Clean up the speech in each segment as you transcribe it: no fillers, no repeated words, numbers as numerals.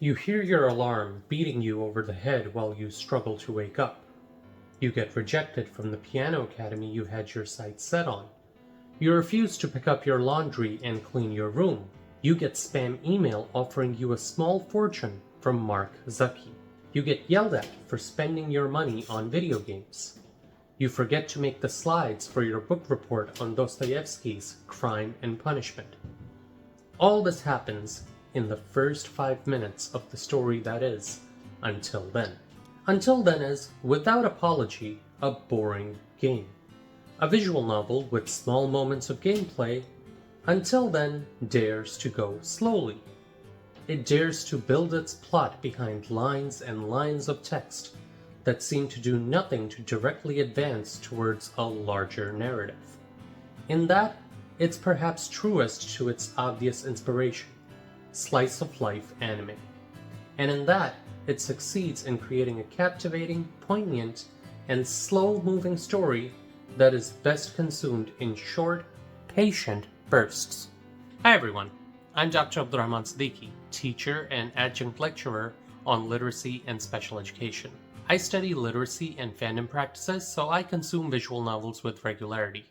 You hear your alarm beating you over the head while you struggle to wake up. You get rejected from the piano academy you had your sights set on. You refuse to pick up your laundry and clean your room. You get spam email offering you a small fortune from Mark Zuckerberg. You get yelled at for spending your money on video games. You forget to make the slides for your book report on Dostoevsky's Crime and Punishment. All this happens in the first 5 minutes of the story that is Until Then. Until Then is, without apology, a boring game. A visual novel with small moments of gameplay. Until Then dares to go slowly. It dares to build its plot behind lines and lines of text that seem to do nothing to directly advance towards a larger narrative. In that, it's perhaps truest to its obvious inspiration, slice-of-life anime. And in that, it succeeds in creating a captivating, poignant, and slow-moving story that is best consumed in short, patient bursts. Hi everyone, I'm Dr. Abdurrahman Siddiqui, teacher and adjunct lecturer on literacy and special education. I study literacy and fandom practices, so I consume visual novels with regularity.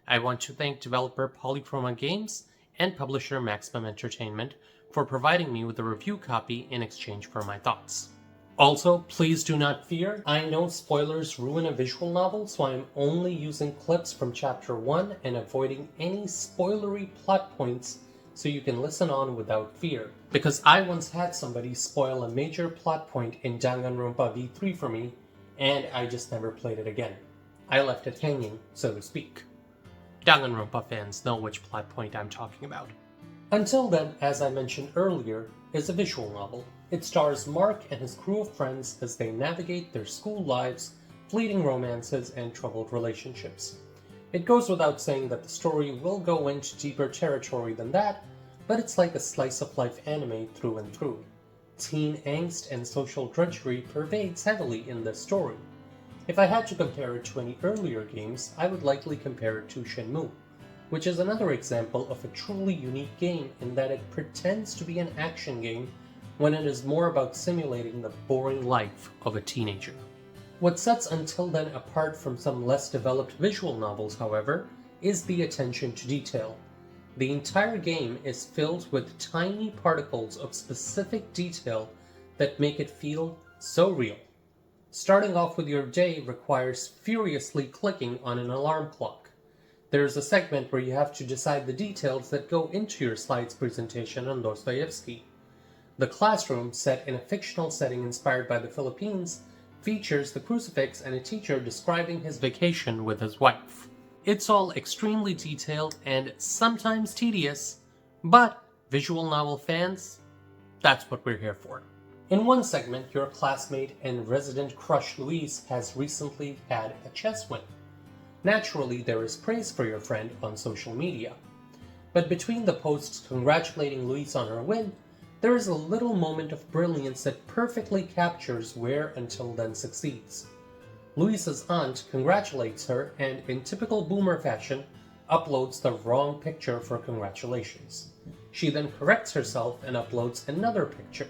I want to thank developer Polychroma Games and publisher Maximum Entertainment for providing me with a review copy in exchange for my thoughts. Also, please do not fear, I know spoilers ruin a visual novel, so I am only using clips from Chapter 1 and avoiding any spoilery plot points so you can listen on without fear. Because I once had somebody spoil a major plot point in Danganronpa V3 for me, and I just never played it again. I left it hanging, so to speak. Danganronpa fans know which plot point I'm talking about. Until Then, as I mentioned earlier, is a visual novel. It stars Mark and his crew of friends as they navigate their school lives, fleeting romances, and troubled relationships. It goes without saying that the story will go into deeper territory than that, but it's like a slice-of-life anime through and through. Teen angst and social drudgery pervades heavily in this story. If I had to compare it to any earlier games, I would likely compare it to Shenmue, which is another example of a truly unique game in that it pretends to be an action game when it is more about simulating the boring life of a teenager. What sets Until Then apart from some less developed visual novels, however, is the attention to detail. The entire game is filled with tiny particles of specific detail that make it feel so real. Starting off with your day requires furiously clicking on an alarm clock. There's a segment where you have to decide the details that go into your slides presentation on Dostoevsky. The classroom, set in a fictional setting inspired by the Philippines, features the crucifix and a teacher describing his vacation with his wife. It's all extremely detailed and sometimes tedious, but visual novel fans, that's what we're here for. In one segment, your classmate and resident crush Louise has recently had a chess win. Naturally, there is praise for your friend on social media. But between the posts congratulating Louise on her win, there is a little moment of brilliance that perfectly captures where Until Then succeeds. Louise's aunt congratulates her and, in typical boomer fashion, uploads the wrong picture for congratulations. She then corrects herself and uploads another picture.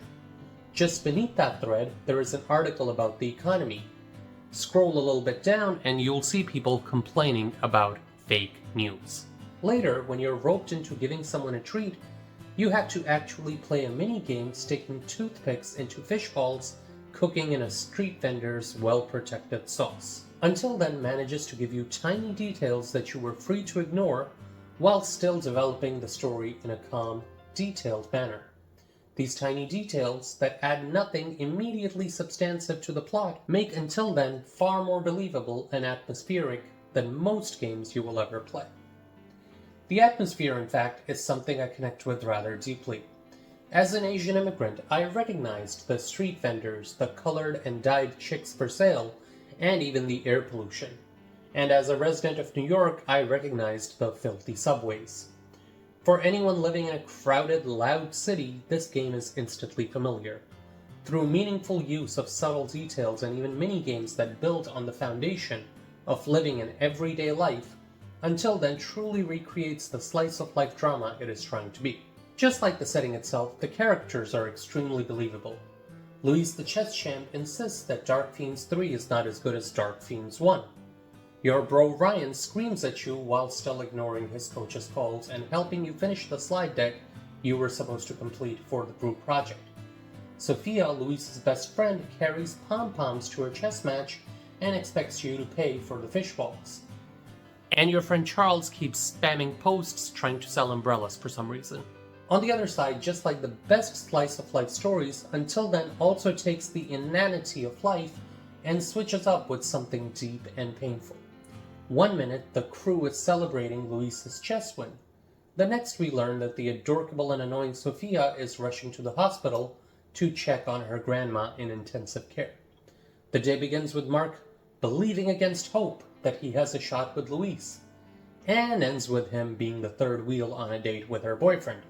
Just beneath that thread, there is an article about the economy. Scroll a little bit down and you'll see people complaining about fake news. Later, when you're roped into giving someone a treat, you have to actually play a mini-game sticking toothpicks into fish balls, cooking in a street vendor's well-protected sauce. Until Then manages to give you tiny details that you were free to ignore, while still developing the story in a calm, detailed manner. These tiny details that add nothing immediately substantive to the plot make Until Then far more believable and atmospheric than most games you will ever play. The atmosphere, in fact, is something I connect with rather deeply. As an Asian immigrant, I recognized the street vendors, the colored and dyed chicks for sale, and even the air pollution. And as a resident of New York, I recognized the filthy subways. For anyone living in a crowded, loud city, this game is instantly familiar. Through meaningful use of subtle details and even mini-games that build on the foundation of living an everyday life, Until Then truly recreates the slice-of-life drama it is trying to be. Just like the setting itself, the characters are extremely believable. Luis the chess champ insists that Dark Fiends 3 is not as good as Dark Fiends 1. Your bro Ryan screams at you while still ignoring his coach's calls and helping you finish the slide deck you were supposed to complete for the group project. Sophia, Luis's best friend, carries pom-poms to her chess match and expects you to pay for the fish balls. And your friend Charles keeps spamming posts trying to sell umbrellas for some reason. On the other side, just like the best slice of life stories, Until Then also takes the inanity of life and switches up with something deep and painful. One minute, the crew is celebrating Luis's chess win. The next, we learn that the adorable and annoying Sophia is rushing to the hospital to check on her grandma in intensive care. The day begins with Mark believing against hope that he has a shot with Luis, and ends with him being the third wheel on a date with her boyfriend.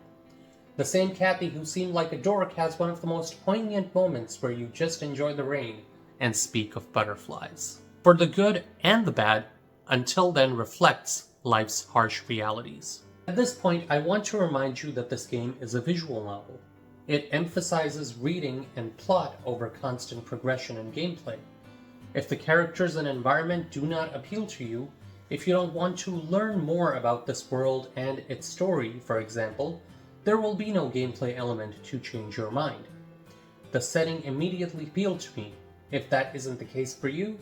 The same Kathy who seemed like a dork has one of the most poignant moments where you just enjoy the rain and speak of butterflies. For the good and the bad, Until Then reflects life's harsh realities. At this point, I want to remind you that this game is a visual novel. It emphasizes reading and plot over constant progression and gameplay. If the characters and environment do not appeal to you, if you don't want to learn more about this world and its story, for example, there will be no gameplay element to change your mind. The setting immediately appealed to me. If that isn't the case for you,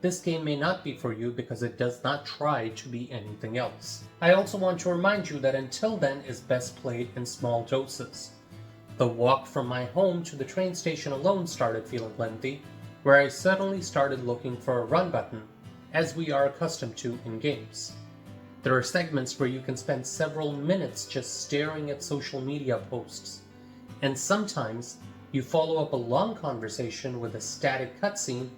this game may not be for you because it does not try to be anything else. I also want to remind you that Until Then is best played in small doses. The walk from my home to the train station alone started feeling lengthy, where I suddenly started looking for a run button, as we are accustomed to in games. There are segments where you can spend several minutes just staring at social media posts, and sometimes you follow up a long conversation with a static cutscene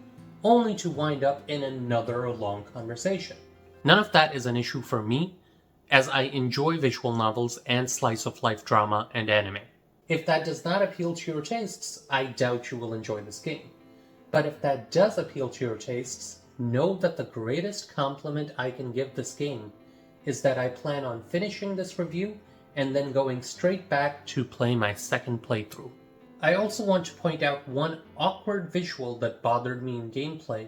only to wind up in another long conversation. None of that is an issue for me, as I enjoy visual novels and slice-of-life drama and anime. If that does not appeal to your tastes, I doubt you will enjoy this game. But if that does appeal to your tastes, know that the greatest compliment I can give this game is that I plan on finishing this review and then going straight back to play my second playthrough. I also want to point out one awkward visual that bothered me in gameplay,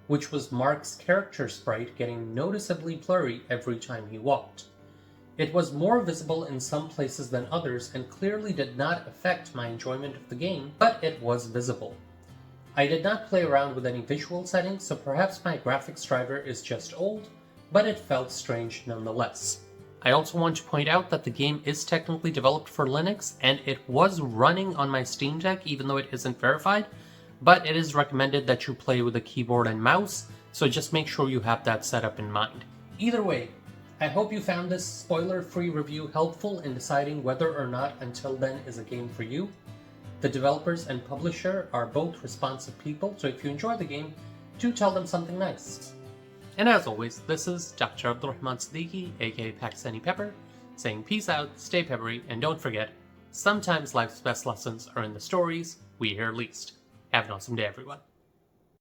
which was Mark's character sprite getting noticeably blurry every time he walked. It was more visible in some places than others and clearly did not affect my enjoyment of the game, but it was visible. I did not play around with any visual settings, so perhaps my graphics driver is just old, but it felt strange nonetheless. I also want to point out that the game is technically developed for Linux, and it was running on my Steam Deck even though it isn't verified, but it is recommended that you play with a keyboard and mouse, so just make sure you have that set up in mind. Either way, I hope you found this spoiler-free review helpful in deciding whether or not Until Then is a game for you. The developers and publisher are both responsive people, so if you enjoy the game, do tell them something nice. And as always, this is Dr. Abdulrahman Siddiqui, aka Pakistani Pepper, saying peace out, stay peppery, and don't forget, sometimes life's best lessons are in the stories we hear least. Have an awesome day, everyone.